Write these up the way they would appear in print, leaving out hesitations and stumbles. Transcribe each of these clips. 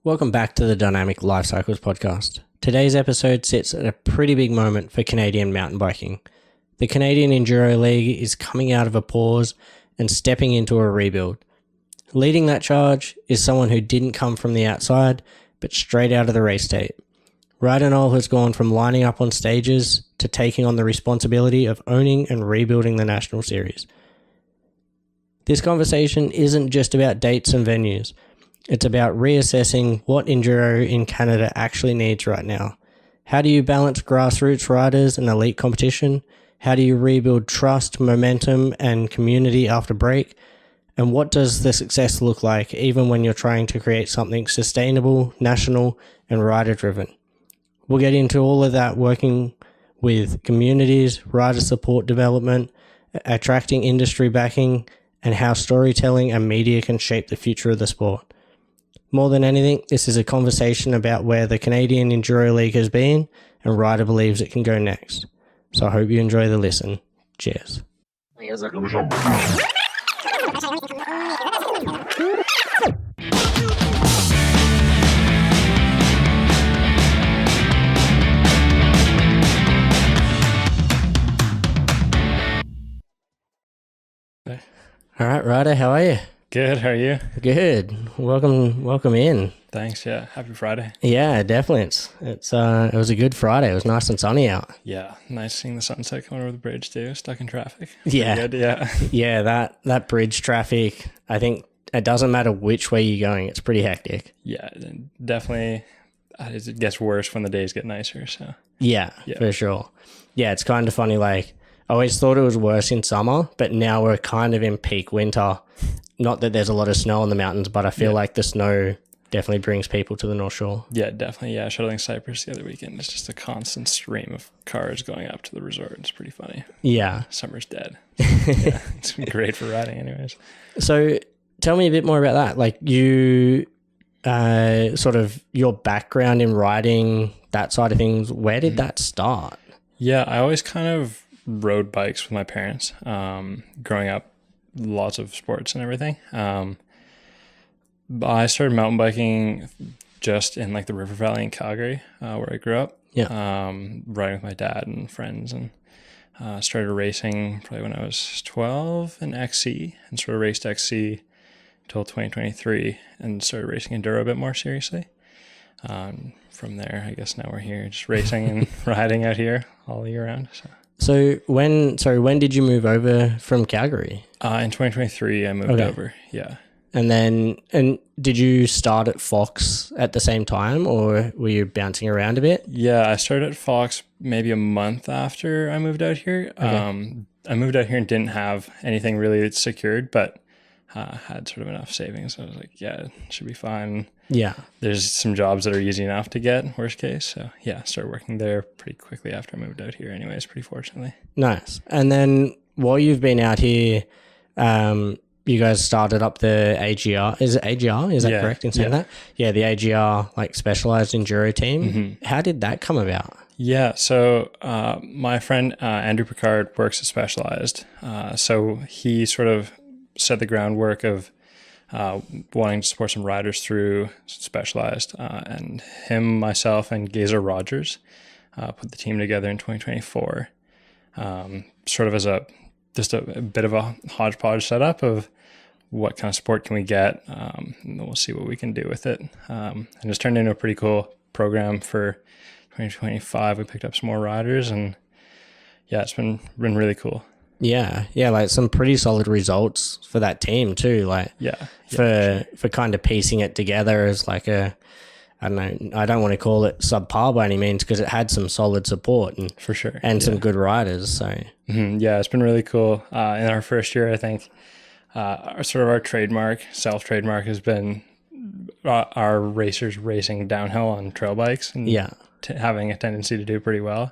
Welcome back to the Dynamic Life Cycles podcast. Today's episode sits at a pretty big moment for Canadian mountain biking. The Canadian Enduro League is coming out of a pause and stepping into a rebuild. Leading that charge is someone who didn't come from the outside, but straight out of the race tape. Ryder Knoll has gone from lining up on stages to taking on the responsibility of owning and rebuilding the National Series. This conversation isn't just about dates and venues. It's about reassessing what enduro in Canada actually needs right now. How do you balance grassroots riders and elite competition? How do you rebuild trust, momentum, and community after break? And what does the success look like even when you're trying to create something sustainable, national, and rider-driven? We'll get into all of that working with communities, rider support development, attracting industry backing, and how storytelling and media can shape the future of the sport. More than anything, this is a conversation about where the Canadian Enduro League has been and Ryder believes it can go next. So I hope you enjoy the listen. Cheers. All right, Ryder, how are you? Good, how are you? Good. Welcome in. Thanks, yeah. Happy Friday. Yeah, definitely. It was a good Friday. It was nice and sunny out. Yeah, nice seeing the sunset coming over the bridge too, stuck in traffic. Yeah. Good, yeah. Yeah, that bridge traffic, I think it doesn't matter which way you're going, it's pretty hectic. Yeah, definitely it gets worse when the days get nicer, so. Yeah, for sure. Yeah, it's kind of funny, like, I always thought it was worse in summer, but now we're kind of in peak winter. Not that there's a lot of snow on the mountains, but I feel like the snow definitely brings people to the North Shore. Yeah, definitely. Yeah, shuttling Cypress the other weekend. It's just a constant stream of cars going up to the resort. It's pretty funny. Yeah. Summer's dead. Yeah, it's great for riding anyways. So tell me a bit more about that. Like you, sort of your background in riding, that side of things, where did that start? Yeah, I always kind of rode bikes with my parents growing up. Lots of sports and everything. I started mountain biking just in like the River Valley in Calgary, where I grew up. Yeah. Riding with my dad and friends, and started racing probably when I was 12 in XC, and sort of raced XC until 2023, and started racing enduro a bit more seriously. From there, I guess now we're here just racing and riding out here all year round. So when did you move over from Calgary? In 2023, I moved over. Yeah. And did you start at Fox at the same time, or were you bouncing around a bit? Yeah, I started at Fox maybe a month after I moved out here. Okay. I moved out here and didn't have anything really secured, but had sort of enough savings. I was like, yeah, it should be fine. Yeah. There's some jobs that are easy enough to get, worst case. So yeah, started working there pretty quickly after I moved out here anyways, pretty fortunately. Nice. And then while you've been out here, you guys started up the AGR. Is it AGR? Is that correct in saying that? Yeah, the AGR, like specialized enduro team. Mm-hmm. How did that come about? Yeah, so my friend Andrew Picard works at Specialized. So he sort of set the groundwork of wanting to support some riders through Specialized, and him, myself, and Gazer Rogers put the team together in 2024, sort of as a bit of a hodgepodge setup of what kind of support can we get, and then we'll see what we can do with it. And it's turned into a pretty cool program for 2025. We picked up some more riders, and yeah, it's been really cool. Yeah, like some pretty solid results for that team too. Like, for kind of piecing it together as like I don't want to call it subpar by any means, because it had some solid support and for sure, and some good riders. So yeah, it's been really cool. In our first year, I think our self trademark has been our racers racing downhill on trail bikes and having a tendency to do pretty well.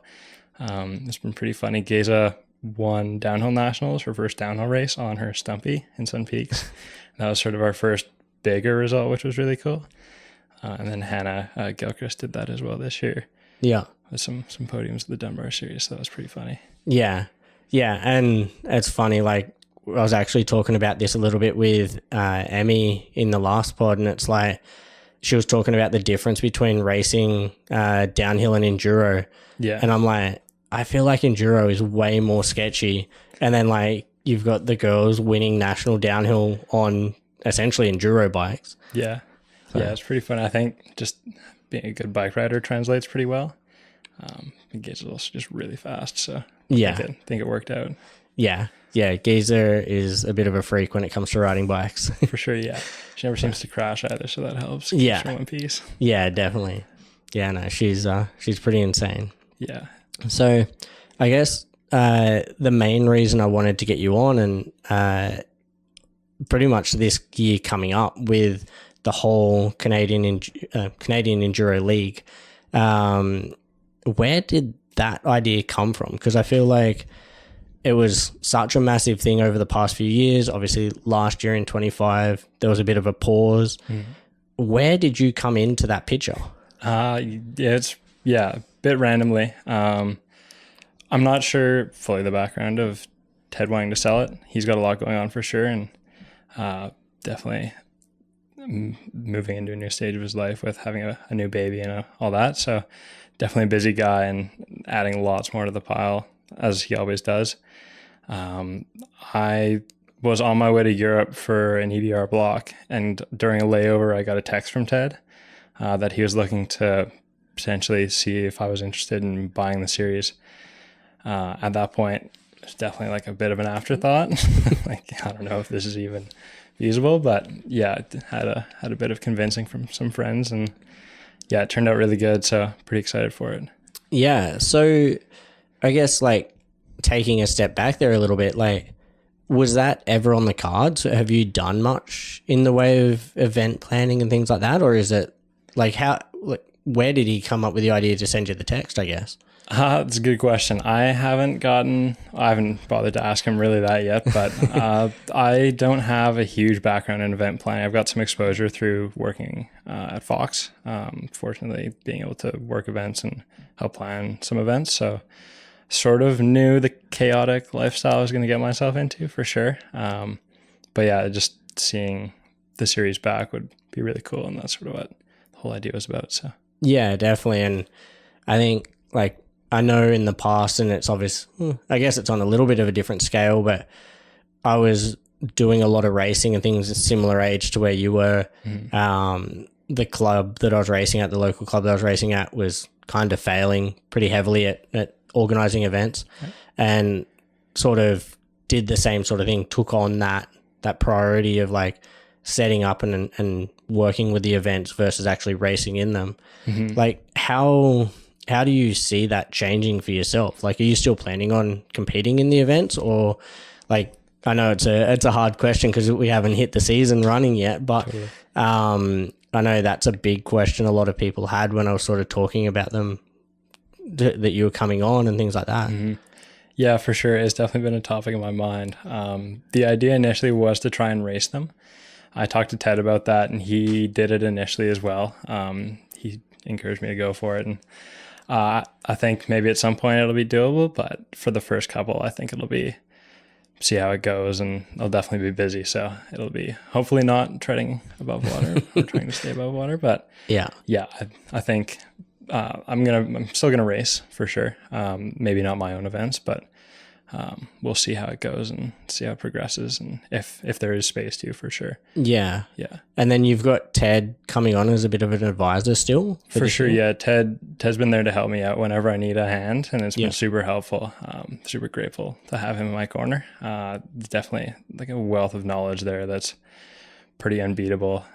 It's been pretty funny. Geza won downhill nationals, her first downhill race on her Stumpy in Sun Peaks. That was sort of our first bigger result, which was really cool. And then Hannah Gilchrist did that as well this year. Yeah. With some podiums of the Dunbar series. So that was pretty funny. Yeah. And it's funny, like I was actually talking about this a little bit with Emmy in the last pod, and it's like she was talking about the difference between racing downhill and enduro. Yeah. And I'm like, I feel like enduro is way more sketchy. And then like you've got the girls winning national downhill on essentially enduro bikes. Yeah. So. Yeah, it's pretty fun. I think just being a good bike rider translates pretty well. Gage is also just really fast. So yeah, I think it worked out. Yeah. Yeah. Geezer is a bit of a freak when it comes to riding bikes. For sure. Yeah. She never seems to crash either. So that helps. Yeah. In one piece. Yeah, definitely. Yeah, no, she's pretty insane. Yeah. So I guess the main reason I wanted to get you on, and pretty much this year coming up with the whole Canadian Enduro League, where did that idea come from? Because I feel like it was such a massive thing over the past few years. Obviously, last year in 25, there was a bit of a pause. Where did you come into that picture? It's a bit randomly. I'm not sure fully the background of Ted wanting to sell it. He's got a lot going on for sure, and definitely moving into a new stage of his life with having a new baby and all that. So definitely a busy guy and adding lots more to the pile, as he always does. I was on my way to Europe for an EDR block, and during a layover, I got a text from Ted that he was looking to potentially see if I was interested in buying the series. At that point, it's definitely like a bit of an afterthought. Like, I don't know if this is even feasible, but yeah, it had a bit of convincing from some friends, and yeah, it turned out really good. So pretty excited for it. Yeah. So I guess like taking a step back there a little bit, like, was that ever on the cards? Have you done much in the way of event planning and things like that? Or is it like where did he come up with the idea to send you the text, I guess? That's a good question. I haven't bothered to ask him really that yet, but I don't have a huge background in event planning. I've got some exposure through working at Fox, fortunately being able to work events and help plan some events. So sort of knew the chaotic lifestyle I was going to get myself into for sure. But yeah, just seeing the series back would be really cool. And that's sort of what the whole idea was about. So yeah, definitely. And I think like, I know in the past, and it's obvious, I guess it's on a little bit of a different scale, but I was doing a lot of racing and things a similar age to where you were. The club that I was racing at, the local club that I was racing at, was kind of failing pretty heavily at organizing events, and sort of did the same sort of thing, took on that priority of like setting up and working with the events versus actually racing in them. Like how do you see that changing for yourself? Like, are you still planning on competing in the events, or like, I know it's a hard question because we haven't hit the season running yet, but totally. I know that's a big question a lot of people had when I was sort of talking about them, that you were coming on and things like that. Yeah, for sure. It's definitely been a topic in my mind. The idea initially was to try and race them. I talked to Ted about that, and he did it initially as well. He encouraged me to go for it, and I think maybe at some point it'll be doable, but for the first couple, I think see how it goes, and I'll definitely be busy. So it'll be hopefully not treading above water or trying to stay above water, but yeah, I think I'm still gonna race for sure. Maybe not my own events, but we'll see how it goes and see how it progresses, and if there is space to, for sure. Yeah. And then you've got Ted coming on as a bit of an advisor still? For sure, yeah. Ted's been there to help me out whenever I need a hand, and it's been super helpful. Super grateful to have him in my corner. Definitely like a wealth of knowledge there that's pretty unbeatable.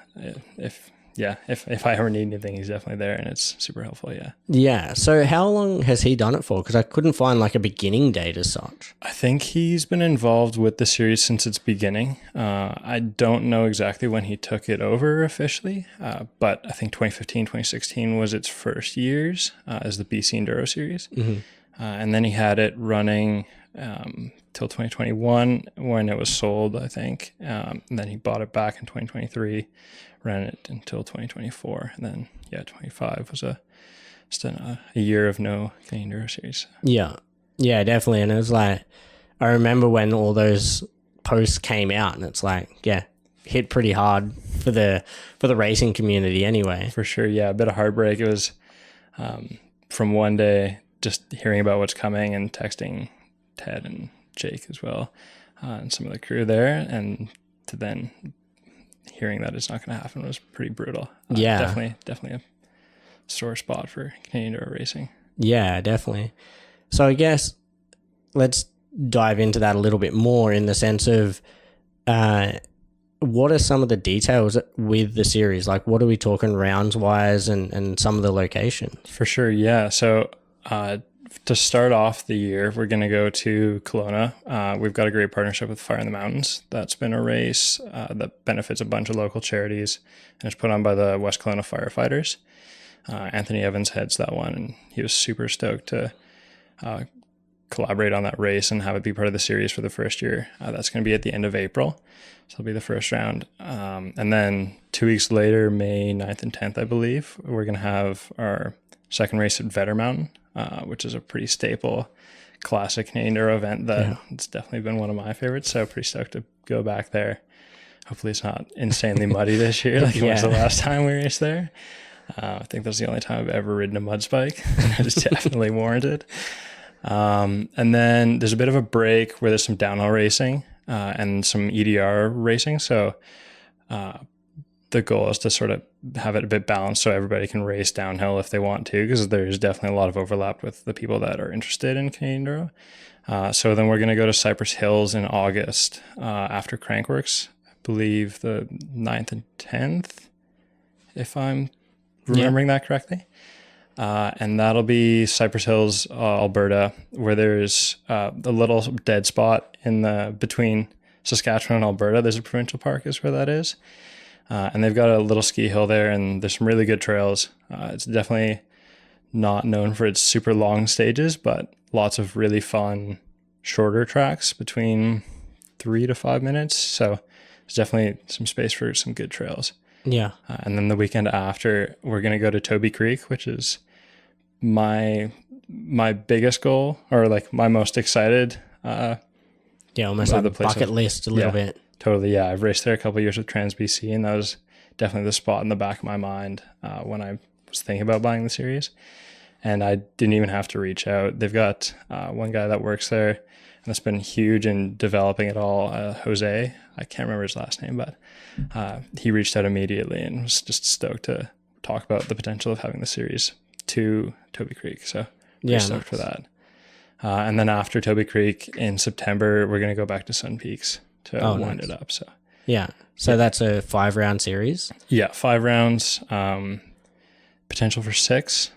If I ever need anything, he's definitely there, and it's super helpful. Yeah. So how long has he done it for? Because I couldn't find like a beginning date as such. I think he's been involved with the series since its beginning. I don't know exactly when he took it over officially, but I think 2015, 2016 was its first years as the BC Enduro series. And then he had it running till 2021 when it was sold, I think. And then he bought it back in 2023. Ran it until 2024, and then 25 was just a year of no Canadian Enduro series. Yeah, definitely. And it was like, I remember when all those posts came out, and it's like, hit pretty hard for the racing community anyway. For sure, yeah, a bit of heartbreak. It was from one day just hearing about what's coming and texting Ted and Jake as well, and some of the crew there, and to then hearing that it's not going to happen was pretty brutal. Yeah, definitely a sore spot for Canadian Enduro racing. Yeah, definitely. So I guess let's dive into that a little bit more in the sense of what are some of the details with the series? Like, what are we talking rounds wise and some of the locations? For sure, yeah. So to start off the year, we're going to go to Kelowna. We've got a great partnership with Fire in the Mountains. That's been a race that benefits a bunch of local charities, and it's put on by the West Kelowna firefighters. Anthony Evans heads that one, and he was super stoked to collaborate on that race and have it be part of the series for the first year. That's going to be at the end of April. So it'll be the first round. And then 2 weeks later, May 9th and 10th, I believe, we're going to have our second race at Vedder Mountain, which is a pretty staple classic Canadian Enduro event that it's definitely been one of my favorites. So pretty stoked to go back there. Hopefully it's not insanely muddy this year like it was the last time we raced there. I think that's the only time I've ever ridden a mud spike. It's definitely warranted. And then there's a bit of a break where there's some downhill racing and some EDR racing. So the goal is to sort of have it a bit balanced so everybody can race downhill if they want to, because there's definitely a lot of overlap with the people that are interested in Canadian Enduro. So then we're going to go to Cypress Hills in August after Crankworks, I believe the 9th and 10th, if I'm remembering that correctly. And that'll be Cypress Hills, Alberta, where there's a little dead spot in between Saskatchewan and Alberta. There's a provincial park is where that is. And they've got a little ski hill there, and there's some really good trails. It's definitely not known for its super long stages, but lots of really fun shorter tracks between 3 to 5 minutes. So there's definitely some space for some good trails. Yeah. And then the weekend after, we're going to go to Toby Creek, which is my biggest goal, or like my most excited. Almost like a bucket list a little bit. Totally, yeah. I've raced there a couple of years with Trans BC, and that was definitely the spot in the back of my mind when I was thinking about buying the series. And I didn't even have to reach out. They've got one guy that works there, and that's been huge in developing it all. Jose, I can't remember his last name, but he reached out immediately and was just stoked to talk about the potential of having the series to Toby Creek. So stoked for that. And then after Toby Creek in September, we're going to go back to Sun Peaks to wind it up. So that's a 5-round series. Yeah, 5 rounds, potential for 6.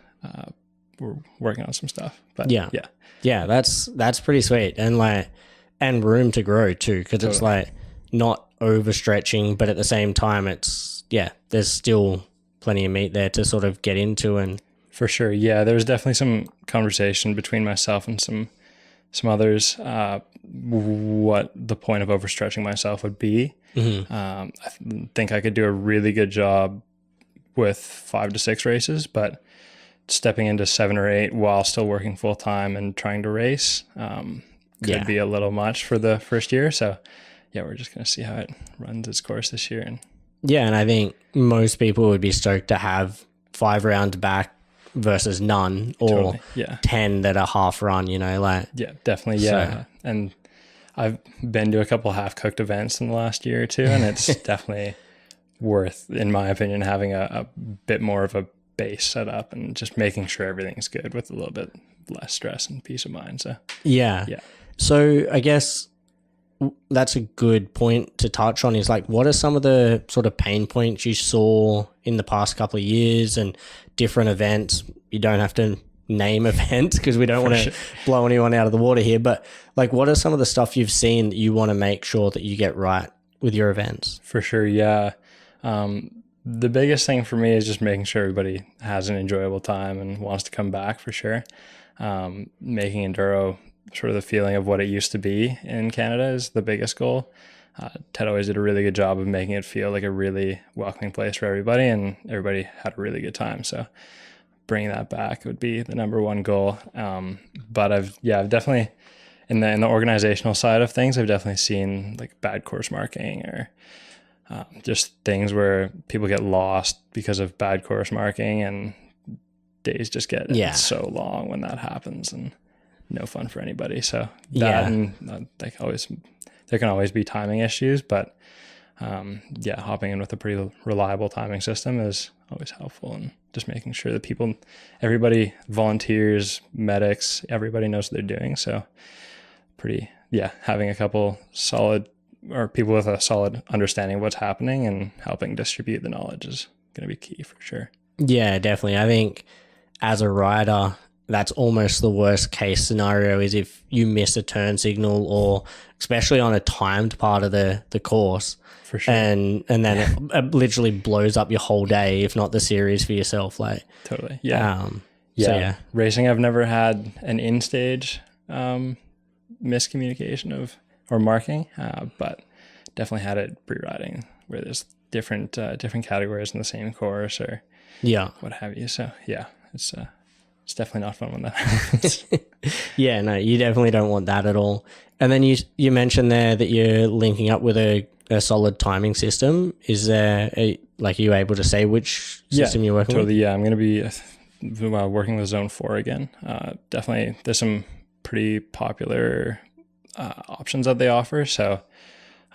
We're working on some stuff, but yeah, that's pretty sweet, and room to grow too, because it's like not overstretching, but at the same time, there's still plenty of meat there to sort of get into. And for sure, yeah, there was definitely some conversation between myself and some others what the point of overstretching myself would be. I think I could do a really good job with 5 to 6 races, but stepping into 7 or 8 while still working full time and trying to race could be a little much for the first year. So we're just going to see how it runs its course this year. And I think most people would be stoked to have 5 rounds back versus none, or 10 that are half run, definitely. So. And I've been to a couple half cooked events in the last year or two, and it's definitely worth, in my opinion, having a bit more of a base set up and just making sure everything's good with a little bit less stress and peace of mind. So so I guess that's a good point to touch on, is like, what are some of the sort of pain points you saw in the past couple of years and different events? You don't have to name events because we don't want to blow anyone out of the water here, but like, what are some of the stuff you've seen that you want to make sure that you get right with your events? For sure, yeah. The biggest thing for me is just making sure everybody has an enjoyable time and wants to come back, for sure. Making enduro sort of the feeling of what it used to be in Canada is the biggest goal. Ted always did a really good job of making it feel like a really welcoming place for everybody, and everybody had a really good time. So bringing that back would be the number one goal. But I've definitely, in the organizational side of things, I've definitely seen like bad course marking or just things where people get lost because of bad course marking, and days just get so long when that happens, and no fun for anybody. So that and there can always be timing issues, but hopping in with a pretty reliable timing system is always helpful, and just making sure that everybody, volunteers, medics, everybody knows what they're doing. So having a couple solid, or people with a solid understanding of what's happening and helping distribute the knowledge is going to be key for sure. Yeah, definitely. I think as a rider, that's almost the worst case scenario, is if you miss a turn signal, or especially on a timed part of the course. For sure. And then it literally blows up your whole day, if not the series for yourself. Like, totally. Yeah. Racing, I've never had an in-stage miscommunication or marking, but definitely had it pre-riding, where there's different categories in the same course or what have you. So it's definitely not fun when that happens. Yeah, no, you definitely don't want that at all. And then you mentioned there that you're linking up with a solid timing system. Is there are you able to say which system you're working with? Yeah, I'm going to be working with Zone 4 again. Definitely, there's some pretty popular options that they offer. So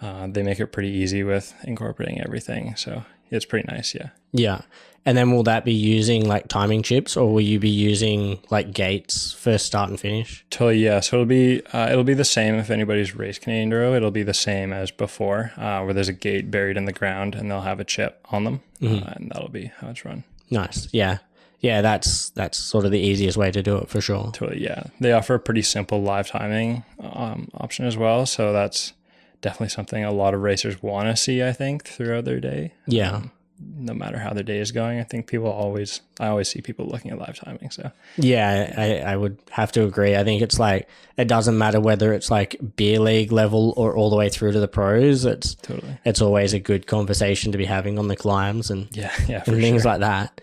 they make it pretty easy with incorporating everything. So it's pretty nice, yeah. Yeah. And then will that be using like timing chips, or will you be using like gates for start and finish? Totally, yeah. So it'll be the same if anybody's raced Canadian Enduro. It'll be the same as before, where there's a gate buried in the ground and they'll have a chip on them, and that'll be how it's run. Nice, yeah. Yeah, that's sort of the easiest way to do it for sure. Totally, yeah. They offer a pretty simple live timing option as well, so that's definitely something a lot of racers want to see, I think, throughout their day. Yeah. No matter how their day is going, I think I always see people looking at live timing. So yeah, I would have to agree. I think it's like, it doesn't matter whether it's like beer league level or all the way through to the pros. It's always a good conversation to be having on the climbs and things like that.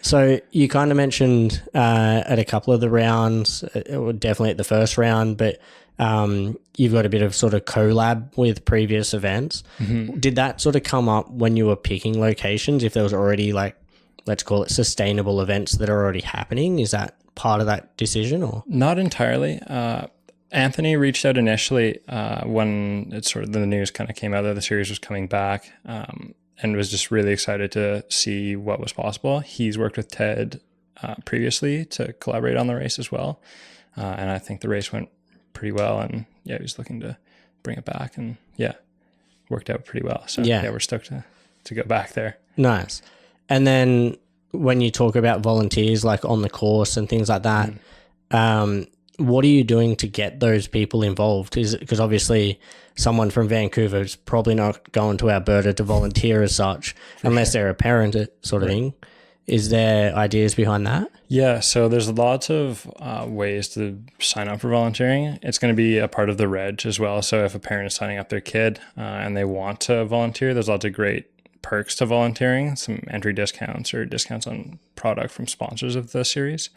So you kind of mentioned at a couple of the rounds, definitely at the first round, but you've got a bit of sort of collab with previous events. Mm-hmm. Did that sort of come up when you were picking locations? If there was already like, let's call it sustainable events that are already happening, is that part of that decision or? Not entirely. Anthony reached out initially when it's sort of the news kind of came out that the series was coming back, and was just really excited to see what was possible. He's worked with Ted previously to collaborate on the race as well. And I think the race went pretty well, and he was looking to bring it back, and worked out pretty well. So we're stoked to go back there. Nice. And then when you talk about volunteers like on the course and things like that, what are you doing to get those people involved? Is it because obviously someone from Vancouver is probably not going to Alberta to volunteer as such, unless they're a parent sort of thing. Is there ideas behind that? Yeah, so there's lots of ways to sign up for volunteering. It's going to be a part of the reg as well. So if a parent is signing up their kid and they want to volunteer, there's lots of great perks to volunteering, some entry discounts or discounts on product from sponsors of the series,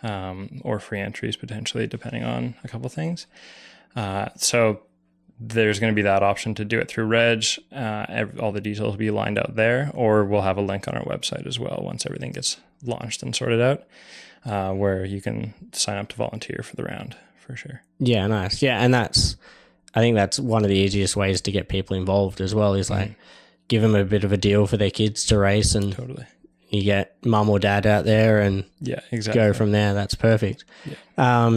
or free entries potentially, depending on a couple things. So there's going to be that option to do it through Reg. All the details will be lined out there, or we'll have a link on our website as well once everything gets launched and sorted out, where you can sign up to volunteer for the round for sure. Yeah, nice. Yeah, and I think that's one of the easiest ways to get people involved as well, is like give them a bit of a deal for their kids to race, and you get mum or dad out there and go from there. That's perfect. Yeah.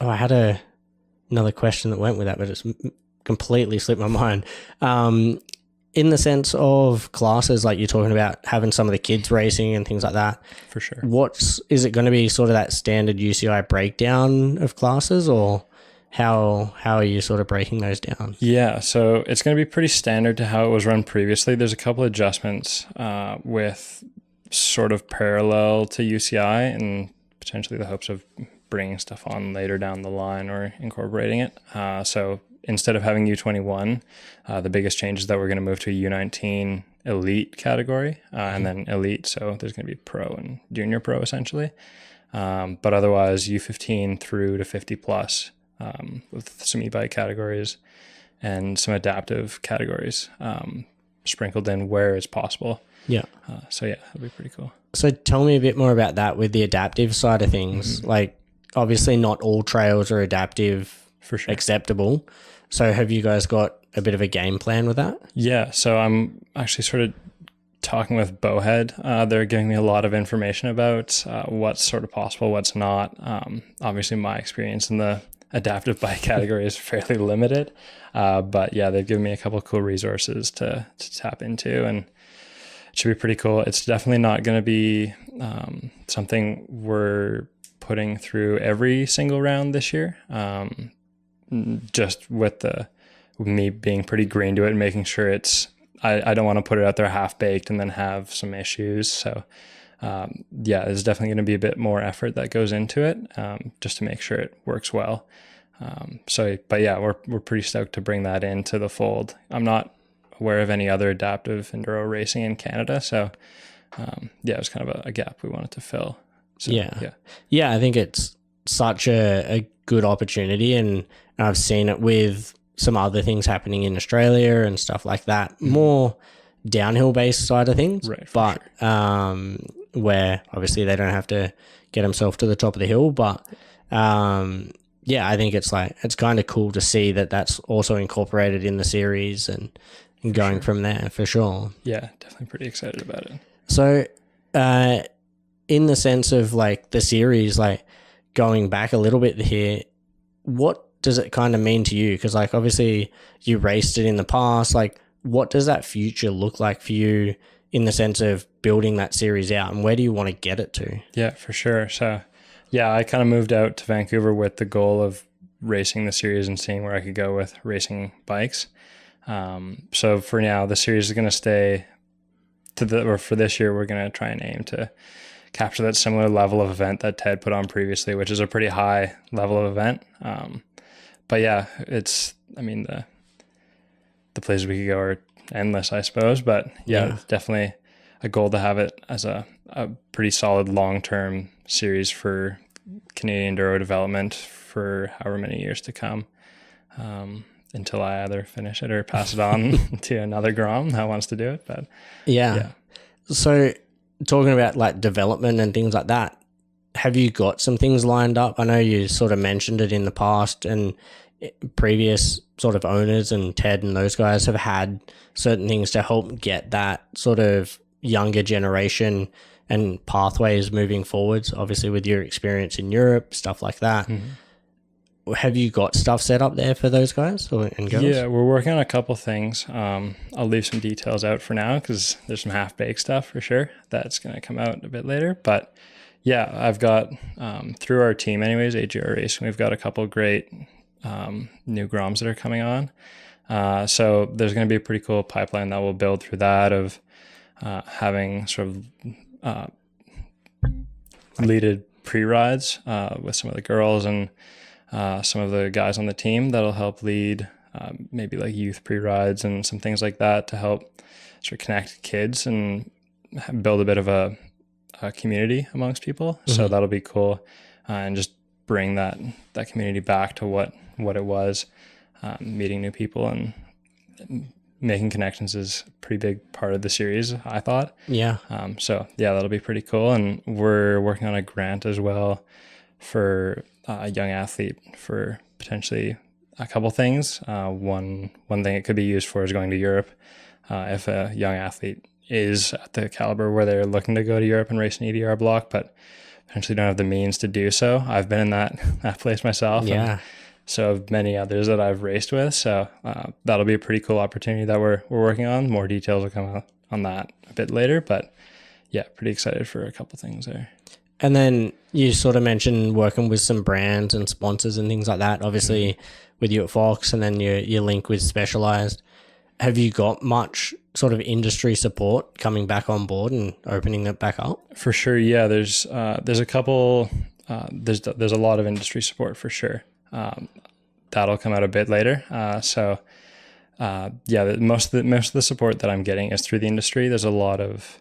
I had another question that went with that, but it's completely slipped my mind. In the sense of classes, like you're talking about having some of the kids racing and things like that. For sure. Is it going to be sort of that standard UCI breakdown of classes, or how are you sort of breaking those down? Yeah, so it's going to be pretty standard to how it was run previously. There's a couple of adjustments with sort of parallel to UCI, and potentially the hopes of bringing stuff on later down the line or incorporating it. So instead of having U21, the biggest change is that we're going to move to a U19 Elite category, and then Elite. So there's going to be Pro and Junior Pro essentially. But otherwise U15 through to 50 plus, with some e-bike categories and some adaptive categories. sprinkled in where it's possible. Yeah. So yeah, that'd be pretty cool. So tell me a bit more about that with the adaptive side of things. Like, obviously not all trails are adaptive For sure. acceptable. So have you guys got a bit of a game plan with that? Yeah. So I'm actually sort of talking with Bowhead. They're giving me a lot of information about what's sort of possible, what's not. Obviously my experience in the adaptive bike category is fairly limited. But yeah, they've given me a couple of cool resources to tap into, and it should be pretty cool. It's definitely not going to be something we're putting through every single round this year. Just with me being pretty green to it and making sure I don't want to put it out there half baked and then have some issues. So yeah, there's definitely going to be a bit more effort that goes into it, just to make sure it works well. But yeah, we're pretty stoked to bring that into the fold. I'm not aware of any other adaptive enduro racing in Canada. So yeah, it was kind of a gap we wanted to fill. So, yeah. I think it's such a good opportunity, and I've seen it with some other things happening in Australia and stuff like that, more downhill based side of things, right? But Sure. Where obviously they don't have to get themselves to the top of the hill, but yeah, I think it's kind of cool to see that that's also incorporated in the series and going from there for sure. Yeah, definitely pretty excited about it. So in the sense of like the series, like going back a little bit here, what does it kind of mean to you? Because like obviously you raced it in the past, like what does that future look like for you in the sense of building that series out, and where do you want to get it to? Yeah, for sure. So yeah, I kind of moved out to Vancouver with the goal of racing the series and seeing where I could go with racing bikes. So for now, the series is going to stay for this year, we're going to try and aim to capture that similar level of event that Ted put on previously, which is a pretty high level of event. But yeah, the places we could go are endless, I suppose. But yeah, it's definitely a goal to have it as a pretty solid long-term series for Canadian Enduro development for however many years to come, until I either finish it or pass it on to another grom that wants to do it. But yeah. So talking about like development and things like that, have you got some things lined up? I know you sort of mentioned it in the past, and previous sort of owners and Ted and those guys have had certain things to help get that sort of younger generation and pathways moving forwards, obviously with your experience in Europe, stuff like that. Have you got stuff set up there for those guys and girls? Yeah, we're working on a couple things. I'll leave some details out for now because there's some half-baked stuff for sure that's going to come out a bit later. But yeah, I've got, through our team anyways, AGR Racing, we've got a couple great new groms that are coming on. So there's going to be a pretty cool pipeline that we'll build through that of having sort of leaded pre-rides with some of the girls and some of the guys on the team that'll help lead maybe like youth pre-rides and some things like that to help sort of connect kids and build a bit of a community amongst people. So that'll be cool, and just bring that community back to what it was. Meeting new people and making connections is a pretty big part of the series, I thought. Yeah. So yeah, that'll be pretty cool. And we're working on a grant as well for a young athlete for potentially a couple things. One thing it could be used for is going to Europe. If a young athlete is at the caliber where they're looking to go to Europe and race an EDR block, but potentially don't have the means to do so. I've been in that place myself. Yeah. And so have many others that I've raced with. So that'll be a pretty cool opportunity that we're working on. More details will come out on that a bit later, but yeah, pretty excited for a couple things there. And then you sort of mentioned working with some brands and sponsors and things like that, obviously with you at Fox, and then your link with Specialized. Have you got much sort of industry support coming back on board and opening it back up? For sure. Yeah. There's a couple, there's a lot of industry support for sure. That'll come out a bit later. Yeah, most of the support that I'm getting is through the industry. There's a lot of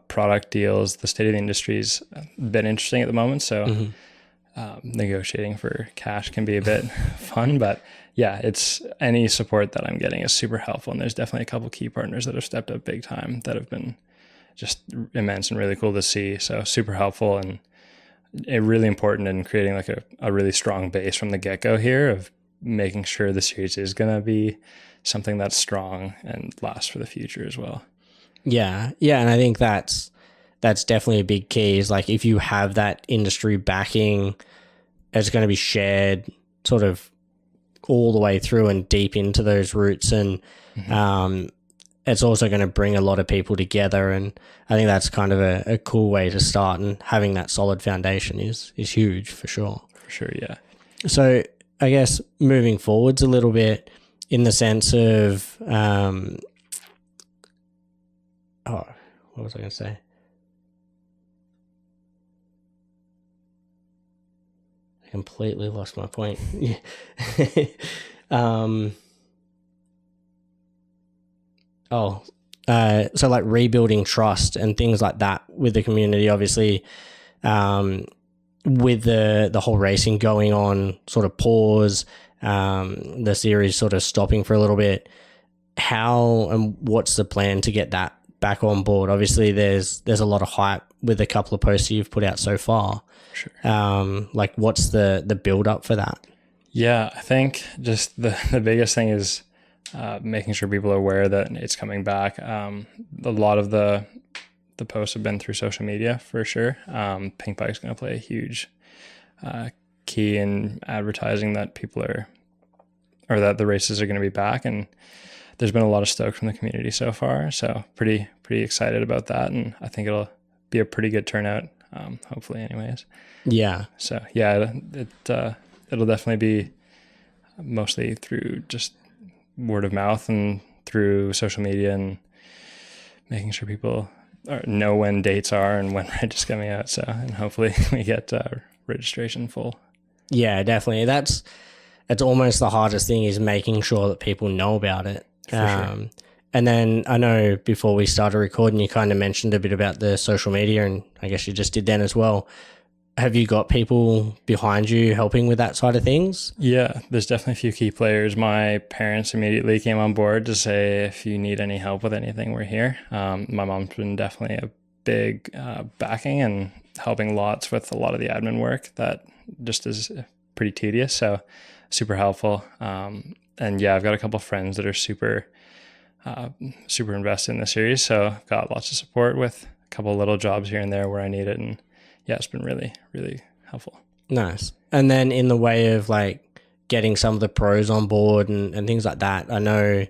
product deals. The state of the industry's been interesting at the moment. So negotiating for cash can be a bit fun, but yeah, it's any support that I'm getting is super helpful. And there's definitely a couple key partners that have stepped up big time that have been just immense and really cool to see. So super helpful and really important in creating like a really strong base from the get-go here of making sure the series is going to be something that's strong and lasts for the future as well. Yeah. Yeah. And I think that's definitely a big key is like if you have that industry backing, it's going to be shared sort of all the way through and deep into those roots. And it's also going to bring a lot of people together. And I think that's kind of a cool way to start, and having that solid foundation is huge for sure. For sure, yeah. So I guess moving forwards a little bit in the sense of, what was I going to say? I completely lost my point. So like rebuilding trust and things like that with the community, obviously, with the whole racing going on sort of pause, the series sort of stopping for a little bit. How and what's the plan to get that back on board? Obviously there's a lot of hype with a couple of posts you've put out so far. Sure. Like what's the build up for that? Yeah, I think just the biggest thing is making sure people are aware that it's coming back. A lot of the posts have been through social media for sure. Pink Bike's going to play a huge key in advertising that people are, or that the races are going to be back. And there's been a lot of stoke from the community so far. So pretty excited about that. And I think it'll be a pretty good turnout, hopefully anyways. Yeah. So yeah, it'll definitely be mostly through just word of mouth and through social media and making sure people know when dates are and when Reg is coming out. So, and hopefully we get registration full. Yeah, definitely. It's almost the hardest thing is making sure that people know about it. For sure. And then I know before we started recording, you kind of mentioned a bit about the social media, and I guess you just did then as well. Have you got people behind you helping with that side of things? Yeah, there's definitely a few key players. My parents immediately came on board to say, if you need any help with anything, we're here. My mom's been definitely a big backing and helping lots with a lot of the admin work that just is pretty tedious. So super helpful. And yeah, I've got a couple of friends that are super invested in the series. So I've got lots of support with a couple of little jobs here and there where I need it. And yeah, it's been really, really helpful. Nice. And then in the way of like getting some of the pros on board and things like that, I know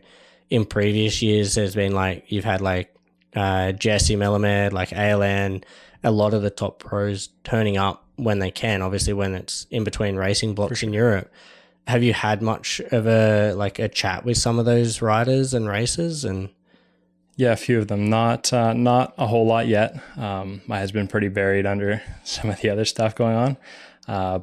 in previous years there's been like, you've had like Jesse Melamed, like ALN, a lot of the top pros turning up when they can, obviously when it's in between racing blocks in Europe. Have you had much of a chat with some of those riders and racers? And yeah, a few of them. Not a whole lot yet. My head's been pretty buried under some of the other stuff going on.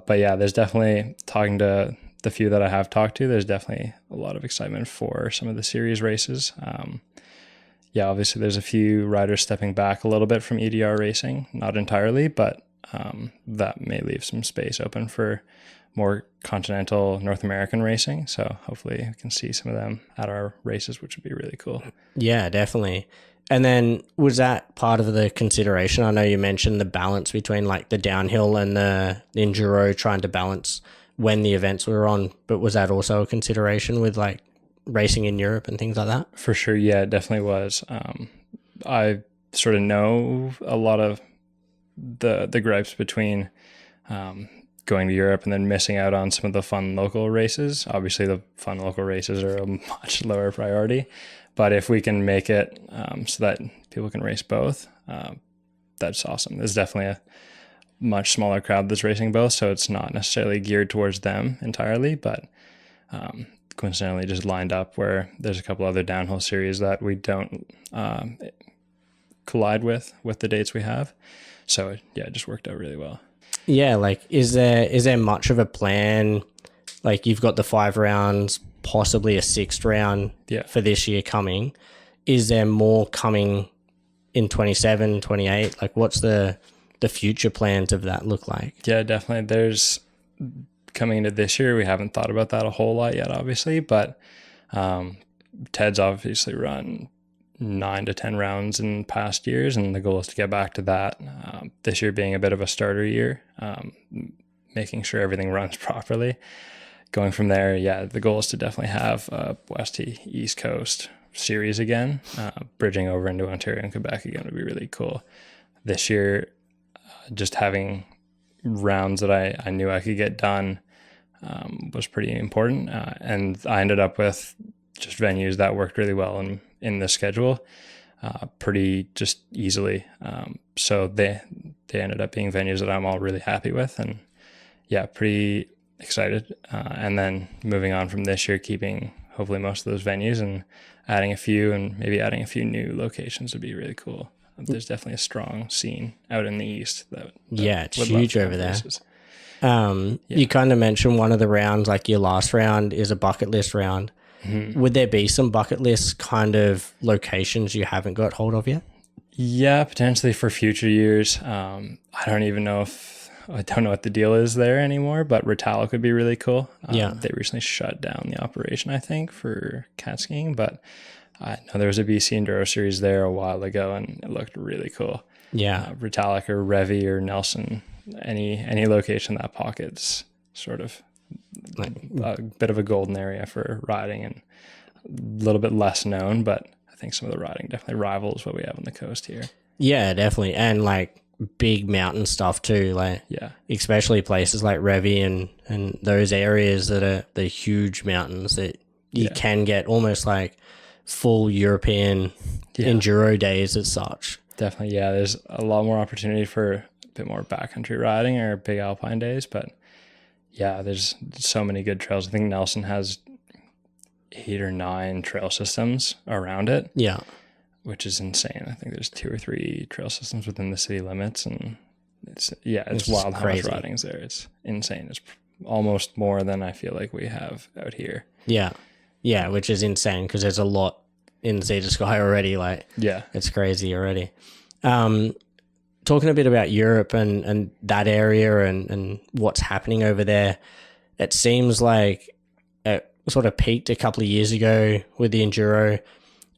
But yeah, there's definitely, talking to the few that I have talked to, there's definitely a lot of excitement for some of the series races. Yeah, obviously there's a few riders stepping back a little bit from EDR racing, not entirely, but that may leave some space open for more continental North American racing. So hopefully we can see some of them at our races, which would be really cool. Yeah, definitely. And then was that part of the consideration? I know you mentioned the balance between like the downhill and the enduro, trying to balance when the events were on, but was that also a consideration with like racing in Europe and things like that? For sure. Yeah, it definitely was. I sort of know a lot of the gripes between going to Europe and then missing out on some of the fun local races. Obviously the fun local races are a much lower priority, but if we can make it so that people can race both, that's awesome. There's definitely a much smaller crowd that's racing both, so it's not necessarily geared towards them entirely, but coincidentally just lined up where there's a couple other downhill series that we don't collide with the dates we have. So yeah, it just worked out really well. Yeah, like is there much of a plan? Like you've got the 5 rounds, possibly a 6th round for this year coming. Is there more coming in 27, 28? Like what's the the future plans of that look like? Yeah, definitely. There's coming into this year, we haven't thought about that a whole lot yet, obviously, but Ted's obviously run 9 to 10 rounds in past years, and the goal is to get back to that. This year being a bit of a starter year, making sure everything runs properly. Going from there, the goal is to definitely have a West to East Coast series again. Bridging over into Ontario and Quebec again would be really cool. This year, just having rounds that I knew I could get done was pretty important. And I ended up with just venues that worked really well in the schedule pretty just easily. So they ended up being venues that I'm all really happy with, and pretty excited. And then moving on from this year, keeping hopefully most of those venues and adding a few, and maybe adding a few new locations would be really cool. There's definitely a strong scene out in the East that it's huge over there. Places. You kind of mentioned one of the rounds, like your last round is a bucket list round. Mm-hmm. Would there be some bucket list kind of locations you haven't got hold of yet? Yeah, potentially for future years. I don't know what the deal is there anymore, but Ritalo could be really cool. They recently shut down the operation, I think, for cat skiing, but I know there was a BC Enduro series there a while ago, and it looked really cool. Yeah, Ritalic or Revy or Nelson, any location that pocket's sort of like a bit of a golden area for riding, and a little bit less known, but I think some of the riding definitely rivals what we have on the coast here. Yeah, definitely. And like big mountain stuff too, like especially places like Revy and those areas that are the huge mountains that you can get almost like full European enduro days as such. Definitely, there's a lot more opportunity for a bit more backcountry riding or big alpine days, but there's so many good trails. I think Nelson has 8 or 9 trail systems around it. Yeah. Which is insane. I think there's 2 or 3 trail systems within the city limits, and it's wild how much riding's there. It's insane. It's almost more than I feel like we have out here. Yeah, which is insane because there's a lot in Sea to Sky already. It's crazy already. Talking a bit about Europe and that area and what's happening over there, it seems like it sort of peaked a couple of years ago with the Enduro.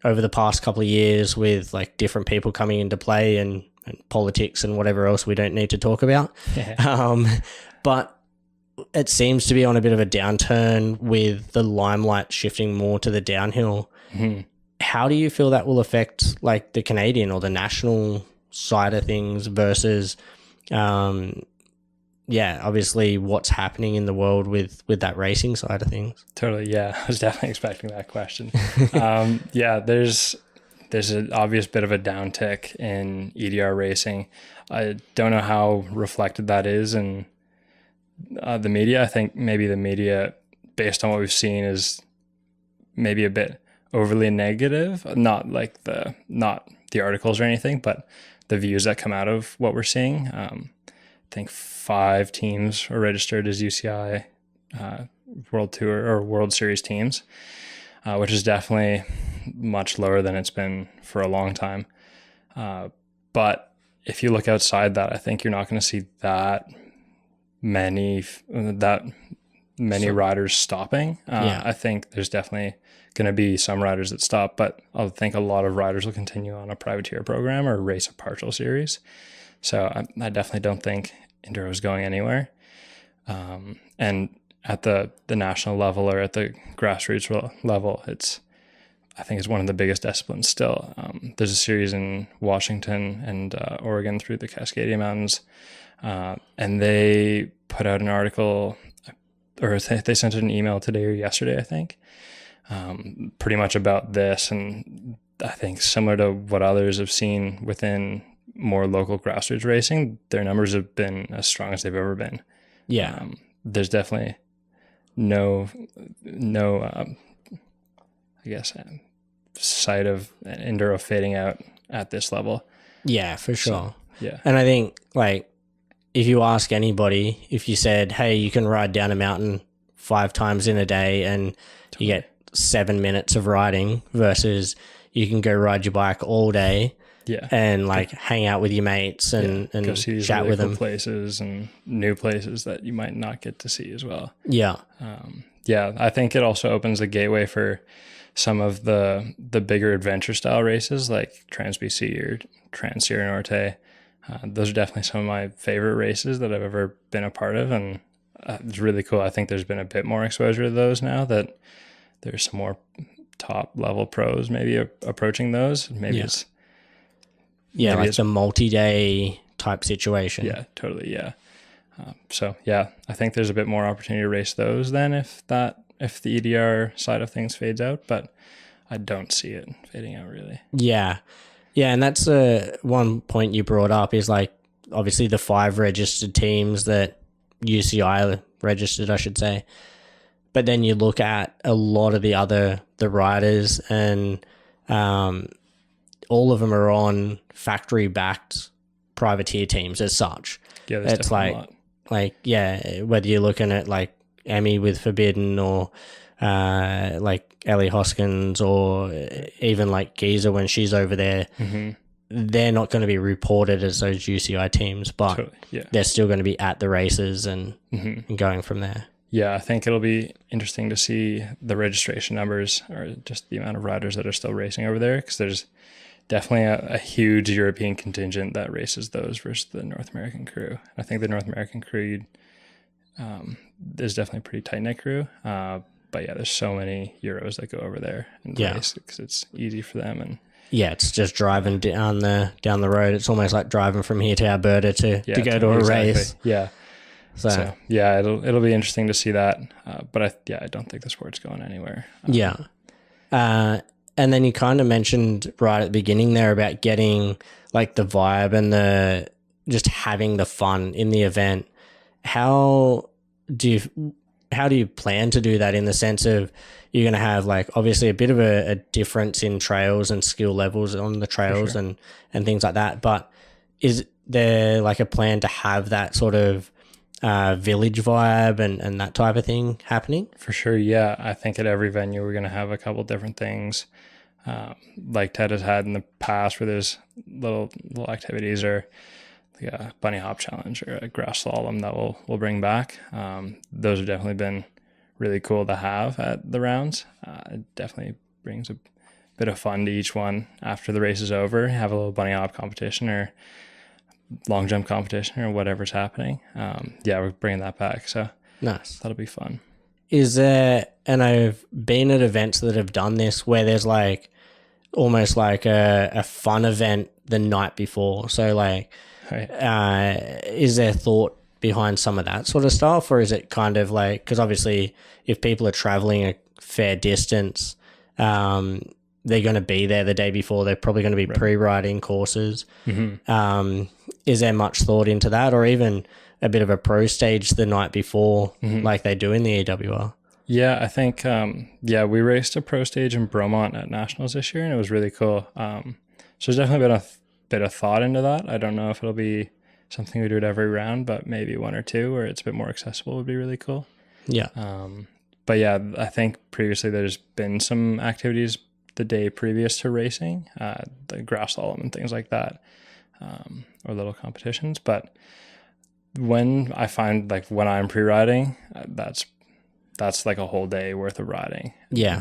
Over the past couple of years with like different people coming into play and politics and whatever else we don't need to talk about. But it seems to be on a bit of a downturn with the limelight shifting more to the downhill. Mm-hmm. How do you feel that will affect like the Canadian or the national side of things versus, obviously what's happening in the world with that racing side of things? Totally. Yeah. I was definitely expecting that question. There's an obvious bit of a downtick in EDR racing. I don't know how reflected that is in the media. I think maybe the media, based on what we've seen, is maybe a bit overly negative, not the articles or anything, but the views that come out of what we're seeing. I think 5 teams are registered as UCI World Tour or World Series teams, which is definitely much lower than it's been for a long time. But if you look outside that, I think you're not going to see that many riders stopping. I think there's definitely going to be some riders that stop, but I think a lot of riders will continue on a privateer program or race a partial series. So I definitely don't think Enduro is going anywhere. And at the national level or at the grassroots level, I think it's one of the biggest disciplines still. There's a series in Washington and Oregon through the Cascadia Mountains, and they put out an article, or they sent an email today or yesterday, I think, pretty much about this. And I think similar to what others have seen within more local grassroots racing, their numbers have been as strong as they've ever been. There's definitely no sight of enduro fading out at this level. Yeah, for sure. And I think like if you ask anybody, if you said, hey, you can ride down a mountain 5 times in a day and you get 7 minutes of riding versus you can go ride your bike all day and like hang out with your mates and go see these chat really with cool them. places and new places that you might not get to see as well. Yeah. I think it also opens the gateway for some of the bigger adventure style races like Trans-BC or Trans-Sierra Norte. Those are definitely some of my favorite races that I've ever been a part of, and it's really cool. I think there's been a bit more exposure to those now that there's some more top level pros maybe approaching those. Maybe it's the multi-day type situation. Yeah, totally. Yeah. I think there's a bit more opportunity to race those than if the EDR side of things fades out, but I don't see it fading out really. Yeah. Yeah. And that's one point you brought up is like, obviously the 5 registered teams that UCI registered, I should say. But then you look at a lot of the riders and all of them are on factory-backed privateer teams as such. Yeah, there's it's definitely a lot. Whether you're looking at like Emmy with Forbidden or like Ellie Hoskins or even like Giza when she's over there, they're not going to be reported as those UCI teams, but they're still going to be at the races and going from there. Yeah, I think it'll be interesting to see the registration numbers or just the amount of riders that are still racing over there, because there's definitely a huge European contingent that races those versus the North American crew. I think the North American crew is definitely a pretty tight-knit crew. But yeah, there's so many Euros that go over there and race because it's easy for them. And yeah, it's just driving down the road. It's almost like driving from here to Alberta to go to a race. Yeah. So yeah, it'll be interesting to see that. But I don't think the sport's going anywhere. And then you kind of mentioned right at the beginning there about getting like the vibe and the just having the fun in the event. How do you plan to do that in the sense of you're going to have like obviously a bit of a difference in trails and skill levels on the trails and things like that. But is there like a plan to have that sort of village vibe and that type of thing happening? For sure. Yeah. I think at every venue, we're going to have a couple different things. Like Ted has had in the past where there's little activities or like a bunny hop challenge or a grass slalom that we'll bring back. Those have definitely been really cool to have at the rounds. It definitely brings a bit of fun to each one after the race is over. Have a little bunny hop competition or long jump competition or whatever's happening. We're bringing that back. So nice. That'll be fun. Is there, and I've been at events that have done this where there's like almost like a fun event the night before. So like, is there thought behind some of that sort of stuff, or is it kind of like, because obviously if people are traveling a fair distance, they're going to be there the day before. They're probably going to be pre-riding courses. Is there much thought into that, or even a bit of a pro stage the night before like they do in the EWR? Yeah, I think, we raced a pro stage in Bromont at Nationals this year, and it was really cool. So there's definitely been a bit of thought into that. I don't know if it'll be something we do at every round, but maybe one or two where it's a bit more accessible would be really cool. Yeah. But yeah, I think previously there's been some activities the day previous to racing, the grass slalom and things like that, or little competitions. But when I find like when I'm pre-riding, that's like a whole day worth of riding. Yeah.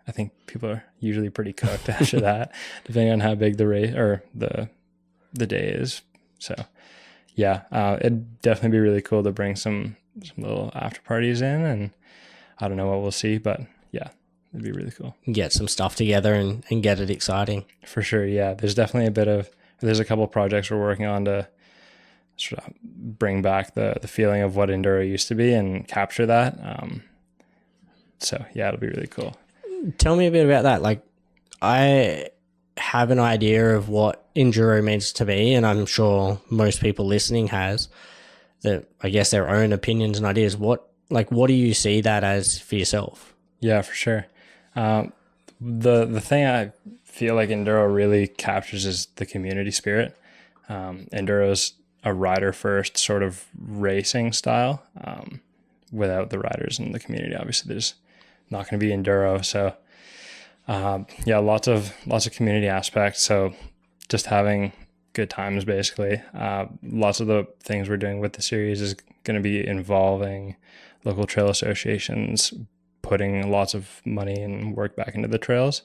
I think people are usually pretty cooked after that, depending on how big the race or the day is. So yeah, it'd definitely be really cool to bring some little after parties in, and I don't know what we'll see, but yeah, it'd be really cool. Get some stuff together and get it exciting. For sure. Yeah. There's definitely there's a couple of projects we're working on to sort of bring back the feeling of what enduro used to be and capture that. So yeah, it'll be really cool. Tell me a bit about that. Like, I have an idea of what enduro means to me, and I'm sure most people listening has I guess their own opinions and ideas. What do you see that as for yourself? Yeah, for sure. The thing I feel like enduro really captures is the community spirit. Enduro's a rider first sort of racing style. Without the riders in the community, obviously there's not going to be enduro. So lots of community aspects. So just having good times, basically. Lots of the things we're doing with the series is going to be involving local trail associations putting lots of money and work back into the trails,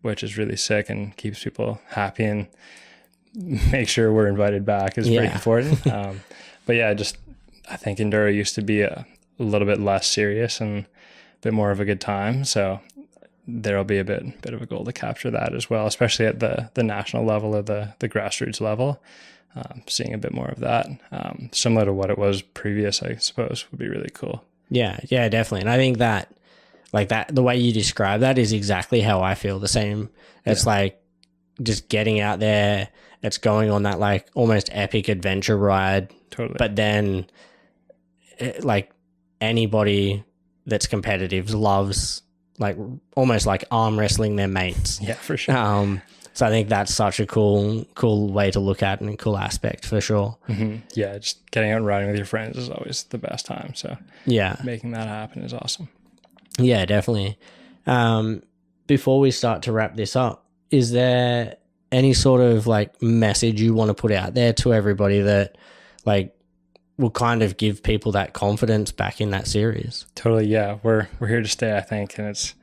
which is really sick and keeps people happy, and make sure we're invited back is pretty important. But yeah, I think enduro used to be a little bit less serious and a bit more of a good time. So there'll be a bit of a goal to capture that as well, especially at the national level or the grassroots level. Seeing a bit more of that, similar to what it was previous, I suppose, would be really cool. Yeah, definitely. And I think that, like that, the way you describe that is exactly how I feel. The same. It's like just getting out there. It's going on that like almost epic adventure ride. Totally. But then, like anybody that's competitive loves like almost like arm wrestling their mates. Yeah, for sure. So I think that's such a cool way to look at it and a cool aspect for sure. Mm-hmm. Yeah, just getting out and riding with your friends is always the best time. So yeah, making that happen is awesome. Yeah, definitely. Before we start to wrap this up, is there any sort of like message you want to put out there to everybody that like will kind of give people that confidence back in that series? Totally. Yeah, we're here to stay, I think, and it's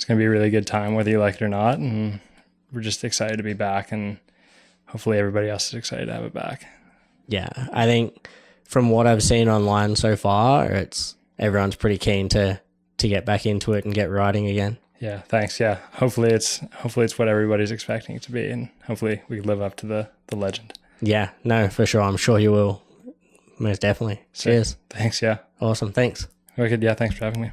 going to be a really good time whether you like it or not, and we're just excited to be back, and hopefully everybody else is excited to have it back. Yeah, I think from what I've seen online so far, everyone's pretty keen to get back into it and get riding again. Yeah, thanks. Yeah, hopefully it's what everybody's expecting it to be, and hopefully we can live up to the legend. Yeah, no, for sure. I'm sure you will. Most definitely. Cheers. Thanks. Yeah. Awesome. Thanks. Wicked. Yeah, thanks for having me.